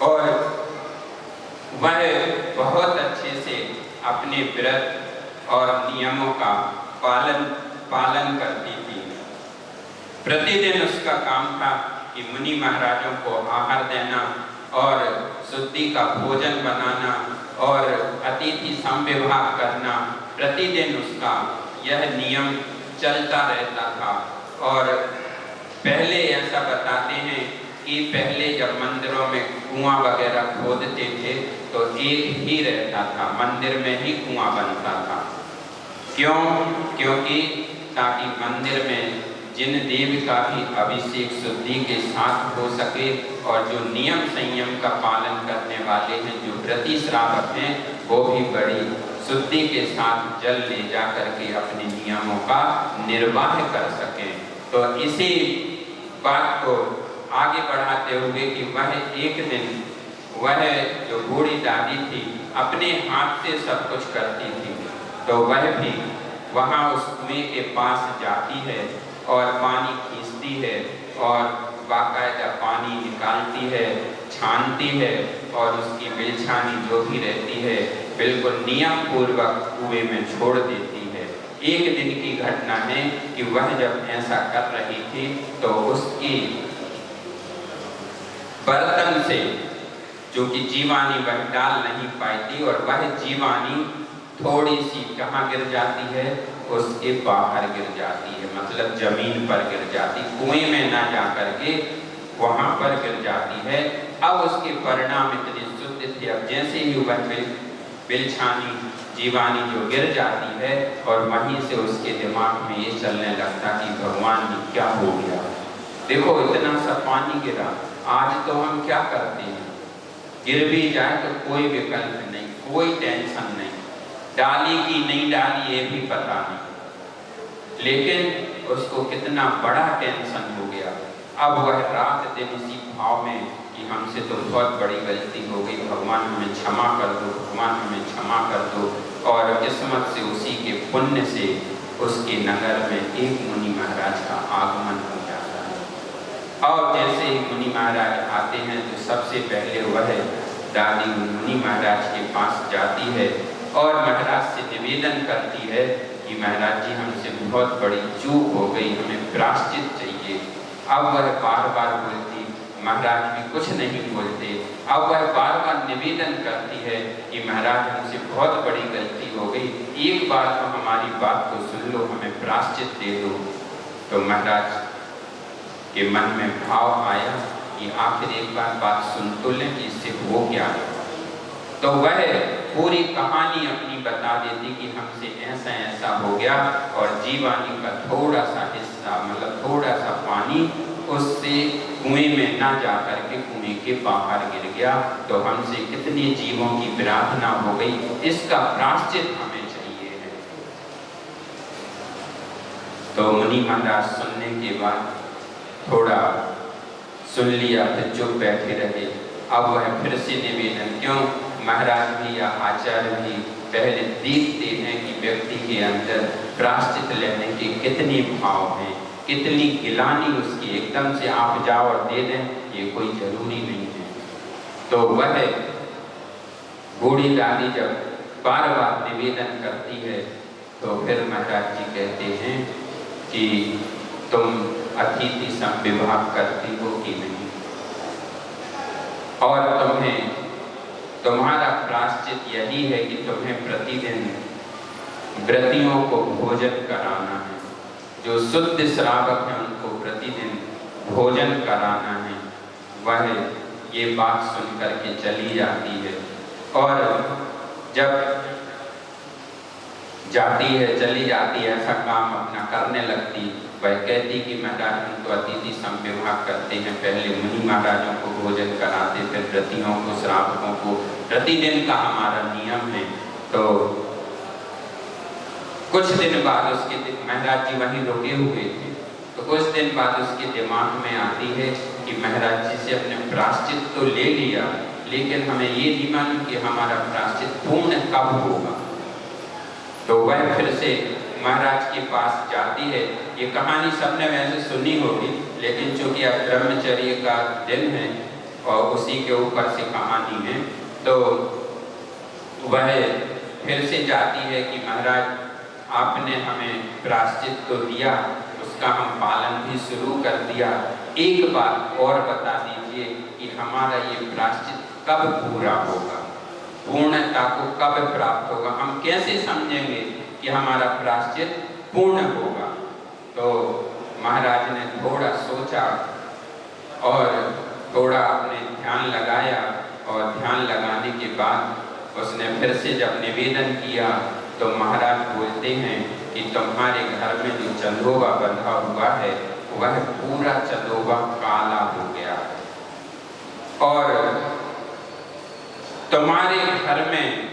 और वह बहुत अच्छे से अपने व्रत और नियमों का पालन करती थी। प्रतिदिन उसका काम था कि मुनि महाराजों को आहार देना और शुद्धि का भोजन बनाना और अतिथि संविभाग करना। प्रतिदिन उसका यह नियम चलता रहता था। और पहले ऐसा बताते हैं कि पहले जब मंदिरों में कुआं वगैरह खोदते थे तो एक ही रहता था, मंदिर में ही कुआं बनता था। क्यों? क्योंकि ताकि मंदिर में जिन देव का भी अभिषेक शुद्धि के साथ हो सके और जो नियम संयम का पालन करने वाले हैं, जो व्रती श्रावक हैं, वो भी बड़ी शुद्धि के साथ जल ले जा करके अपने नियमों का निर्वाह कर सकें। तो इसी बात को आगे बढ़ाते हुए कि वह एक दिन वह जो बूढ़ी दादी थी अपने हाथ से सब कुछ करती थी, तो वह भी वहाँ उस कुएं के पास जाती है और पानी खींचती है और बाकायदा पानी निकालती है, छानती है और उसकी बिलछानी जो भी रहती है बिल्कुल नियम पूर्वक कुएं में छोड़ देती है। एक दिन की घटना है कि वह जब ऐसा कर रही थी तो उसकी बर्तन से जो कि जीवानी वह डाल नहीं पाई थी और वह जीवानी थोड़ी सी कहाँ गिर जाती है, उसके बाहर गिर जाती है, मतलब जमीन पर गिर जाती, कुएं में ना जा करके वहां पर गिर जाती है। अब उसके परिणाम इतने शुद्ध थे, अब जैसे ही वह बिलछानी जीवानी जो गिर जाती है और वहीं से उसके दिमाग में ये चलने लगता कि भगवान जी क्या हो गया, देखो इतना सा पानी गिरा, आज तो हम क्या करते हैं, गिर भी जाए तो कोई विकल्प नहीं, कोई टेंशन नहीं, डाली कि नहीं डाली ये भी पता नहीं, लेकिन उसको कितना बड़ा टेंशन हो गया। अब वह रात दिन इसी भाव में कि हमसे तो बहुत बड़ी गलती हो गई, भगवान हमें क्षमा कर दो, भगवान हमें क्षमा कर दो। और किस्मत से उसी के पुण्य से उसके नगर में एक मुनि महाराज का आगमन हो जाता है। और जैसे ही मुनि महाराज आते हैं तो सबसे पहले वह दादी मुनि महाराज के पास जाती है और महाराज से निवेदन करती है कि महाराज जी हमसे बहुत बड़ी चूक हो गई, हमें प्रायश्चित चाहिए। अब वह बार बार बोलती, महाराज भी कुछ नहीं बोलते। अब वह बार बार निवेदन करती है कि महाराज हमसे बहुत बड़ी गलती हो गई, एक बार तो हमारी बात को सुन लो, हमें प्रायश्चित दे दो। तो महाराज के मन में भाव आया कि आखिर एक बार बात सुन तो लें कि इससे हो क्या। तो वह पूरी कहानी अपनी बता देती कि हमसे ऐसा ऐसा हो गया और जीवानी का थोड़ा सा हिस्सा, मतलब थोड़ा सा पानी उससे कुएं में ना जा करके कुएं के बाहर गिर गया, तो हमसे कितने जीवों की प्रार्थना हो गई, इसका प्रायश्चित हमें चाहिए है। तो मुनि महाराज सुनने के बाद थोड़ा सुन लिया, फिर चुप बैठे रहे। अब वह फिर से निवेदन, क्यों महाराज भी या आचार्य भी पहले देखते हैं कि व्यक्ति के अंदर प्रायश्चित लेने के कितने भाव हैं, कितनी गिलानी उसकी, एकदम से आप जाओ और दे दें ये कोई जरूरी नहीं है। तो वह बूढ़ी दादी जब बार बार निवेदन करती है तो फिर महाराज जी कहते हैं कि तुम अतिथि संविभाग करती हो कि नहीं, और तुम्हारा प्रायश्चित यही है कि तुम्हें प्रतिदिन व्रतियों को भोजन कराना है, जो शुद्ध श्रावक हैं उनको प्रतिदिन भोजन कराना है। वह ये बात सुन करके चली जाती है और जब जाती है चली जाती है, ऐसा काम अपना करने लगती, वह कहती कि महाराज हम तो अतिथि संविभाग करते हैं, पहले मुनि महाराजों को भोजन कराते, फिर व्रतियों को श्रावकों को, प्रतिदिन का हमारा नियम है। तो कुछ दिन बाद उसके महाराज जी वहीं रुके हुए थे, तो कुछ दिन बाद उसके दिमाग में आती है कि महाराज जी से अपने प्रायश्चित तो ले लिया, लेकिन हमें ये नहीं मालूम कि हमारा प्रायश्चित पूर्ण कब होगा। तो वह फिर से महाराज के पास जाती है। ये कहानी सबने वैसे सुनी होगी, लेकिन चूंकि अब ब्रह्मचर्य का दिन है और उसी के ऊपर से कहानी है। तो वह फिर से जाती है कि महाराज आपने हमें प्रायश्चित तो दिया, उसका हम पालन भी शुरू कर दिया, एक बात और बता दीजिए कि हमारा ये प्रायश्चित कब पूरा होगा, पूर्णता को कब प्राप्त होगा, हम कैसे समझेंगे कि हमारा प्रायश्चित पूर्ण होगा। तो महाराज ने थोड़ा सोचा और थोड़ा अपने ध्यान लगाया, और ध्यान लगाने के बाद उसने फिर से जब निवेदन किया तो महाराज बोलते हैं कि तुम्हारे घर में जो चंदोबा बंधा हुआ है वह पूरा चंदोबा काला हो गया, और तुम्हारे घर में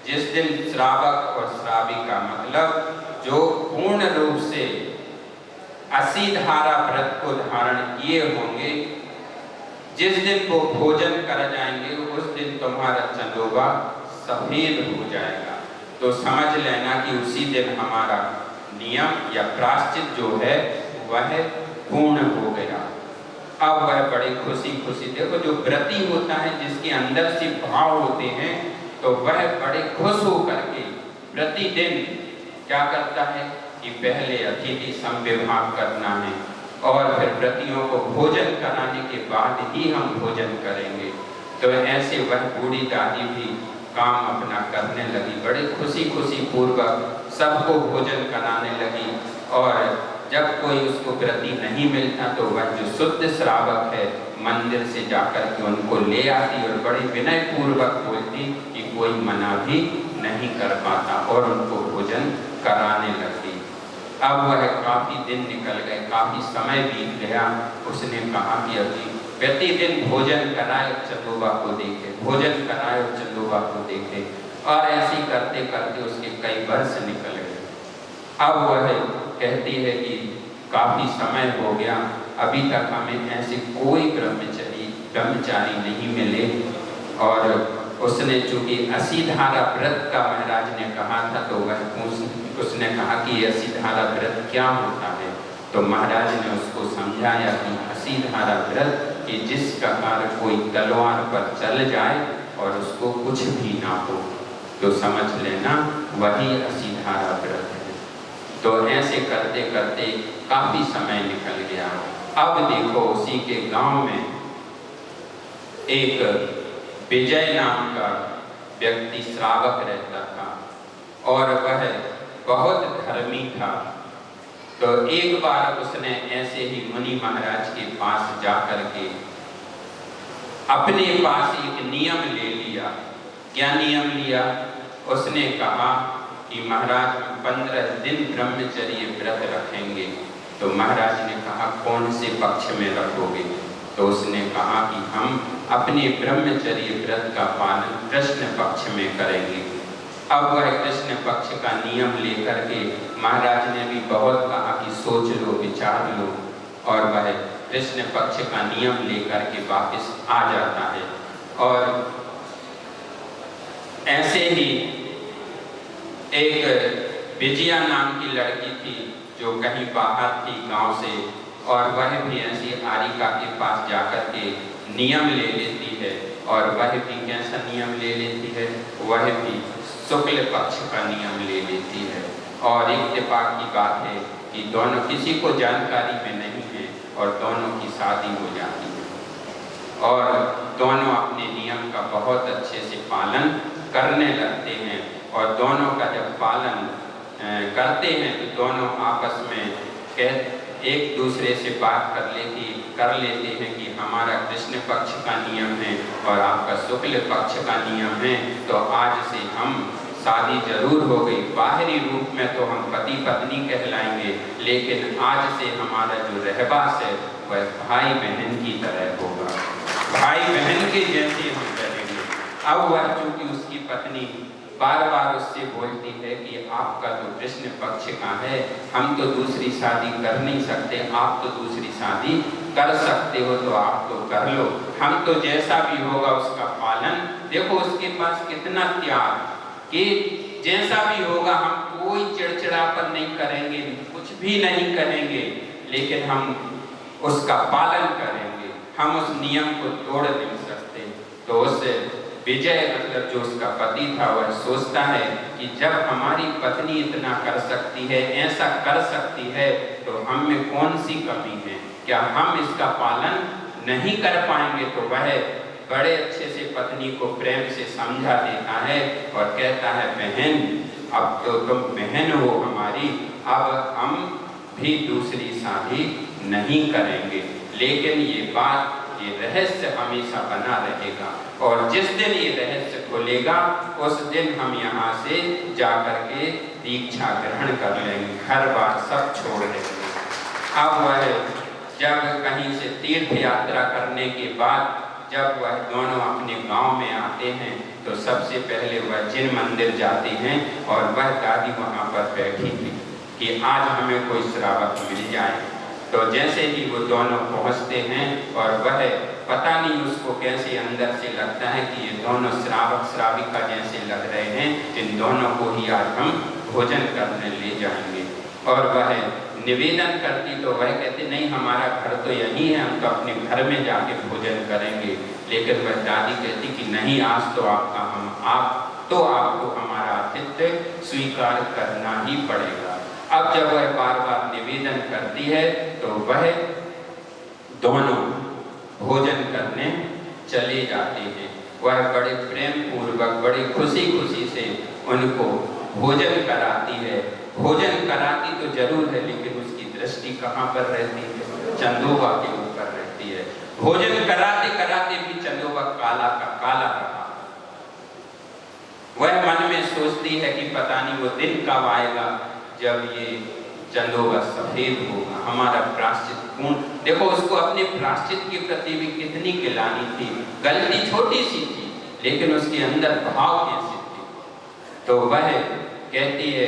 जिस दिन श्रावक और श्राविका मतलब जो पूर्ण रूप से 80 धारा व्रत को धारण किए होंगे, जिस दिन वो भोजन कर जाएंगे उस दिन तुम्हारा चंदोबा सफेद हो जाएगा। तो समझ लेना कि उसी दिन हमारा नियम या प्रायश्चित जो है वह पूर्ण हो गया। अब वह बड़े खुशी खुशी, देखो जो व्रती होता है जिसके अंदर से भाव होते हैं तो वह बड़े खुश होकर के प्रतिदिन क्या करता है कि पहले अतिथि संविभाग करना है और फिर व्रतियों को भोजन कराने के बाद ही हम भोजन करेंगे। तो ऐसे वह बूढ़ी दादी भी काम अपना करने लगी, बड़े खुशी खुशी पूर्वक सबको भोजन कराने लगी। और जब कोई उसको व्रती नहीं मिलता तो वह जो शुद्ध श्रावक है मंदिर से जाकर के उनको ले आती और बड़े विनय पूर्वक बोलती कि कोई मना भी नहीं कर पाता, और उनको भोजन कराने लगती। अब वह काफी दिन निकल गए, काफी समय बीत गया। उसने कहा कि अभी प्रतिदिन भोजन कराए चंदोबा को देखे, भोजन कराए और चंदोबा को देखे, और ऐसे करते करते उसके कई वर्ष निकल गए। अब वह कहती है कि काफी समय हो गया, अभी तक हमें ऐसे कोई ब्रह्मचारी नहीं मिले। और उसने चूंकि 80 धारा व्रत का महाराज ने कहा था तो वह उसने कहा कि 80 धारा व्रत क्या होता है। तो महाराज ने उसको समझाया कि 80 धारा व्रत कि जिस प्रकार कोई तलवार पर चल जाए और उसको कुछ भी ना हो, तो समझ लेना वही 80 धारा व्रत है। तो ऐसे करते करते काफी समय निकल गया। अब देखो उसी के गांव में एक विजय नाम का व्यक्ति श्रावक रहता था और वह बहुत धर्मी था। तो एक बार उसने ऐसे ही मुनि महाराज के पास जाकर के अपने पास एक नियम ले लिया। क्या नियम लिया? उसने कहा कि महाराज 15 दिन ब्रह्मचर्य व्रत रखेंगे। तो महाराज ने कहा कौन से पक्ष में रखोगे? तो उसने कहा कि हम अपने ब्रह्मचर्य व्रत का पालन कृष्ण पक्ष में करेंगे। अब वह कृष्ण पक्ष का नियम लेकर के महाराज ने भी बहुत कहा कि सोच लो, विचार लो, और वह कृष्ण पक्ष का नियम लेकर के वापस आ जाता है। और ऐसे ही एक विजया नाम की लड़की थी जो कहीं बाहर थी गांव से, और वह भी ऐसी आरिका के पास जाकर के नियम ले लेती है। और वह भी कैसा नियम ले लेती है? वह भी शुक्ल पक्ष का नियम ले लेती है। और इत्तेफाक की बात है कि दोनों किसी को जानकारी में नहीं है और दोनों की शादी हो जाती है और दोनों अपने नियम का बहुत अच्छे से पालन करने लगते हैं। और दोनों का जब पालन करते हैं तो दोनों आपस में एक दूसरे से बात कर लेते हैं कि हमारा कृष्ण पक्ष का नियम है और आपका शुक्ल पक्ष का नियम है, तो आज से हम शादी जरूर हो गई। बाहरी रूप में तो हम पति पत्नी कहलाएंगे, लेकिन आज से हमारा जो रहवास है वह भाई बहन की तरह होगा, भाई बहन के जैसे हम करेंगे। अब वह चूंकि उसकी पत्नी बार बार उससे बोलती है कि आपका तो कृष्ण पक्ष का है, हम तो दूसरी शादी कर नहीं सकते, आप तो दूसरी शादी कर सकते हो तो आप तो कर लो, हम तो जैसा भी होगा उसका पालन। देखो उसके पास कितना त्याग कि जैसा भी होगा हम कोई चिड़चिड़ापन नहीं करेंगे, कुछ भी नहीं करेंगे, लेकिन हम उसका पालन करेंगे। हम उस नियम को तोड़ नहीं सकते। तो उस विजय मतलब जो उसका पति था वह सोचता है कि जब हमारी पत्नी इतना कर सकती है, ऐसा कर सकती है, तो हम में कौन सी कमी है, क्या हम इसका पालन नहीं कर पाएंगे। तो वह बड़े अच्छे से पत्नी को प्रेम से समझा देता है और कहता है, बहन अब तो तुम बहन हो हमारी, अब हम भी दूसरी शादी नहीं करेंगे, लेकिन ये बात, ये रहस्य हमेशा बना रहेगा, और जिस दिन ये रहस्य खुलेगा उस दिन हम यहाँ से जाकर के दीक्षा ग्रहण कर लेंगे, घर बार सब छोड़ देंगे। अब वह जब कहीं से तीर्थ यात्रा करने के बाद जब वह दोनों अपने गांव में आते हैं तो सबसे पहले वह जिन मंदिर जाते हैं और वह दादी वहाँ पर बैठी थी कि आज हमें कोई श्रावक मिल जाए। तो जैसे ही वो दोनों पहुँचते हैं और वह पता नहीं उसको कैसे अंदर से लगता है कि ये दोनों श्रावक श्राविका जैसे लग रहे हैं, इन दोनों को ही आज हम भोजन करने ले जाएंगे। और वह निवेदन करती तो वह कहते, नहीं हमारा घर तो यहीं है, हम तो अपने घर में जाके भोजन करेंगे। लेकिन वह दादी कहती कि नहीं, आज तो आपको हमारा आतिथ्य स्वीकार करना ही पड़ेगा। अब जब वह बार बार निवेदन करती है तो वह दोनों भोजन करने चले जाते हैं। वह बड़े प्रेम पूर्वक, बड़ी खुशी खुशी से उनको भोजन कराती है। भोजन कराती तो जरूर है, लेकिन उसकी दृष्टि कहाँ पर रहती है? चंदोबा के ऊपर रहती है। भोजन कराते कराते भी चंदोबा काला का काला रहा। वह मन में सोचती है कि पता नहीं वो दिन कब आएगा जब ये चंदोबा सफेद होगा, हमारा प्राश्चित पूर्ण। देखो उसको अपने प्राश्चित के प्रति भी कितनी गिलानी थी। गलती छोटी सी थी, लेकिन उसके अंदर भाव कैसे थे। तो वह कहती है,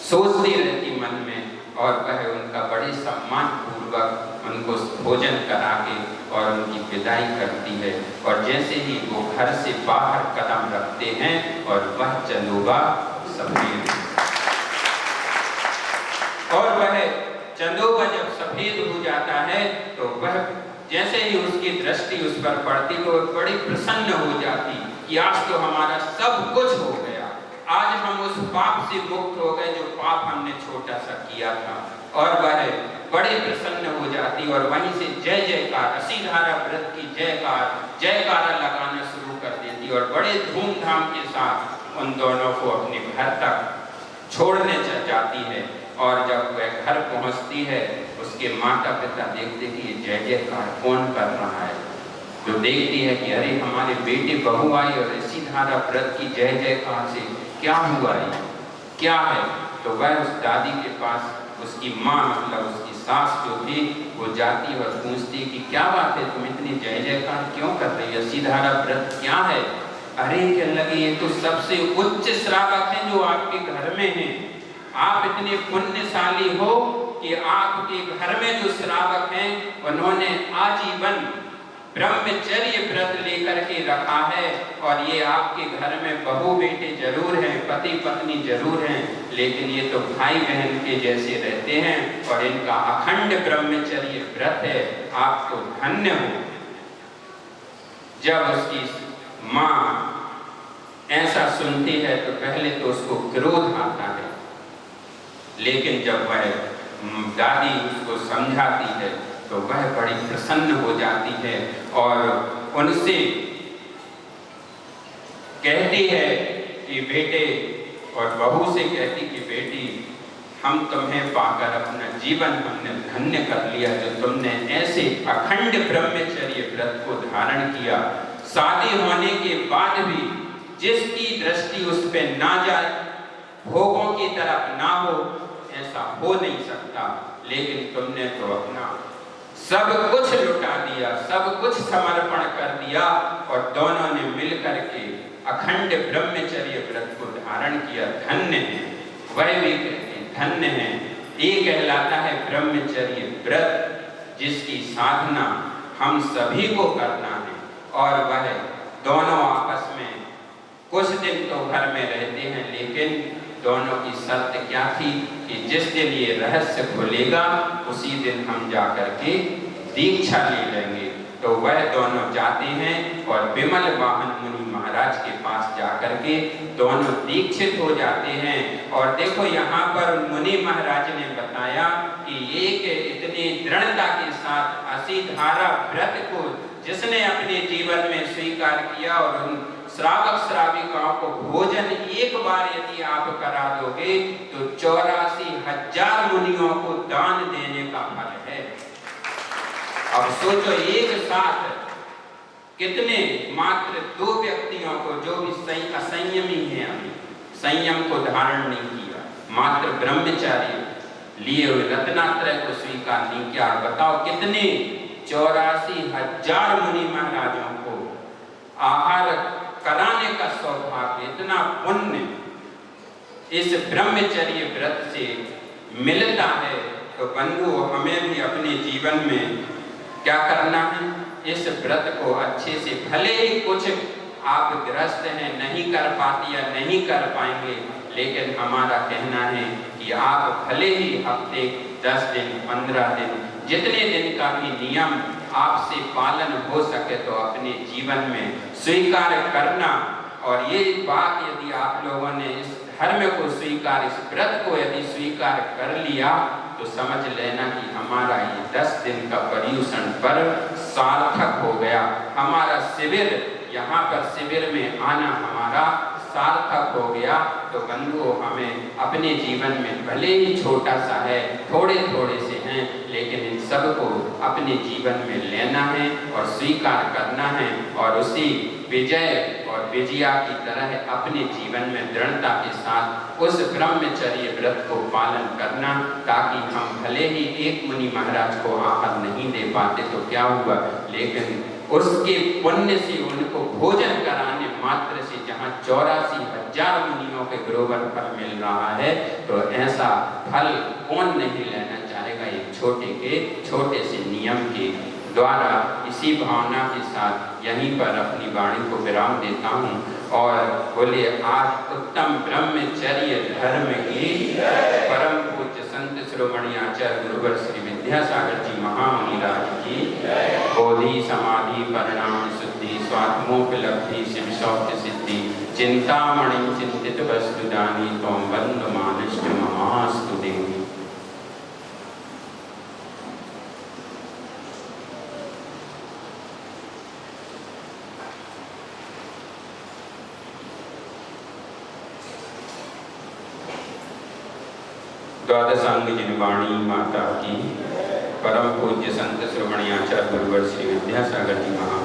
सोचती रहती मन में, और वह उनका बड़े सम्मान पूर्वक उनको भोजन करा के और उनकी विदाई करती है। और जैसे ही वो घर से बाहर कदम रखते हैं और वह चंदोबा सफेद, और वह चंदोबा जब सफेद हो जाता है तो वह जैसे ही उसकी दृष्टि उस पर पड़ती तो वह बड़ी प्रसन्न हो जाती कि आज तो हमारा सब कुछ हो गया, आज हम उस पाप से मुक्त हो गए जो पाप हमने छोटा सा किया था। और वह बड़े प्रसन्न हो जाती और वहीं से जय जयकार, असीधारा व्रत की जयकारा लगाना शुरू कर देती और बड़े धूमधाम के साथ उन दोनों को अपने घर तक छोड़ने जाती है। और जब वह घर पहुंचती है, उसके माता पिता देखते कि ये जय जयकार कौन कर रहा है। जो देखती है कि अरे हमारे बेटे बहू आई और इसी धारा व्रत की जय जयकार से क्या हुआ है, क्या है। तो वह उस दादी के पास, उसकी माँ मतलब उसकी सास जो थी, वो जाती और पूछती कि क्या बात है, तुम इतनी जय जयकार क्यों कर रही है, सीधारा व्रत क्या है। अरे कहने लगी, ये तो सबसे उच्च श्रावक हैं जो आपके घर में हैं। आप इतने पुण्यशाली हो कि आपके घर में जो श्रावक हैं उन्होंने आजीवन ब्रह्मचर्य व्रत लेकर के रखा है। और ये आपके घर में बहू बेटे जरूर हैं, पति पत्नी जरूर हैं, लेकिन ये तो भाई बहन के जैसे रहते हैं और इनका अखंड ब्रह्मचर्य व्रत है। आप तो धन्य हो। जब उसकी माँ ऐसा सुनती है तो पहले तो उसको क्रोध आता है, लेकिन जब वह दादी उसको समझाती है तो वह बड़ी प्रसन्न हो जाती है और उनसे कहती है कि बेटे, और बहू से कहती कि बेटी, हम तुम्हें पाकर अपना जीवन हमने धन्य कर लिया जो तुमने ऐसे अखंड ब्रह्मचर्य व्रत को धारण किया। शादी होने के बाद भी जिसकी दृष्टि उस पे ना जाए, भोगों की तरफ ना हो, ऐसा हो नहीं सकता। लेकिन तुमने तो अपना सब कुछ लुटा दिया, सब कुछ समर्पण कर दिया और दोनों ने मिलकर के अखंड ब्रह्मचर्य व्रत को धारण किया। धन्य है। वह भी कहते धन्य है। ये कहलाता है ब्रह्मचर्य व्रत जिसकी साधना हम सभी को करना है। और वह दोनों आपस में कुछ दिन तो घर में रहते हैं, लेकिन दोनों की शर्त क्या थी कि जिस दिन ये रहस्य खुलेगा उसी दिन हम जाकर के दीक्षा ले लेंगे। तो वह दोनों जाते हैं और विमल वाहन मुनि महाराज के पास जाकर के दोनों दीक्षित हो जाते हैं। और देखो यहाँ पर मुनि महाराज ने बताया कि एक इतनी दृढ़ता के साथ असीधारा व्रत को जिसने अपने जीवन में स्वीकार किया और उन श्रावक श्राविकाओं को भोजन एक बार यदि आप करा दोगे तो 84,000 मुनियों को दान देने का फल है। अब सोचो एक साथ कितने मात्र 2 व्यक्तियों को जो भी असंयमी है, अभी संयम को धारण नहीं किया, मात्र ब्रह्मचारी लिए हुए रत्नात्रय को स्वीकार नहीं किया। बताओ कितने 84,000 मुनि महाराजों को आहार कराने का सौभाग्य, इतना पुण्य इस ब्रह्मचर्य व्रत से मिलता है। तो बंधु हमें भी अपने जीवन में क्या करना है, इस व्रत को अच्छे से, भले ही कुछ आप ग्रस्त हैं, नहीं कर पाती या नहीं कर पाएंगे, लेकिन हमारा कहना है कि आप भले ही हफ्ते 10 दिन 15 दिन जितने दिन का भी नियम आपसे पालन हो सके तो अपने जीवन में स्वीकार करना। और ये बात यदि आप लोगों ने इस धर्म को स्वीकार, इस व्रत को यदि स्वीकार कर लिया तो समझ लेना कि हमारा ये 10 दिन का पर्युषण पर्व सार्थक हो गया। हमारा शिविर, यहाँ पर शिविर में आना हमारा सार्थक हो गया। तो बंधुओं हमें अपने जीवन में भले ही छोटा सा है, थोड़े थोड़े से हैं, लेकिन इन सब को अपने जीवन में लेना है और स्वीकार करना है और उसी विजय और विजया की तरह अपने जीवन में दृढ़ता के साथ उस ब्रह्मचर्य व्रत को पालन करना, ताकि हम भले ही एक मुनि महाराज को आहार नहीं दे पाते तो क्या हुआ, लेकिन उसके पुण्य से उनको भोजन कराने मात्र से जहाँ 84,000 मुनियों के बरोबर फल मिल रहा है, तो ऐसा फल कौन नहीं लेना चाहेगा एक छोटे से नियम के द्वारा। इसी भावना के साथ यहीं पर अपनी वाणी को विराम देता हूँ और बोले आज उत्तम ब्रह्मचर्य धर्म की परम पूज्य संत शिरोमणि आचार्य गुरुवर श्री विद्यासागर जी महामुनिराज की बोधि समाधि परिणाम शुद्धि स्वात्मोपलब्धि शिव शौक्य सिद्धि चिंतामणि चिंतित वस्तु दानी तोम बंद मानष्ट ममास्तु देवी। द्वादशांग जिनवाणी माता की परम पूज्य संत शिरोमणि आचार्य गुरुवर श्री विद्यासागर जी महा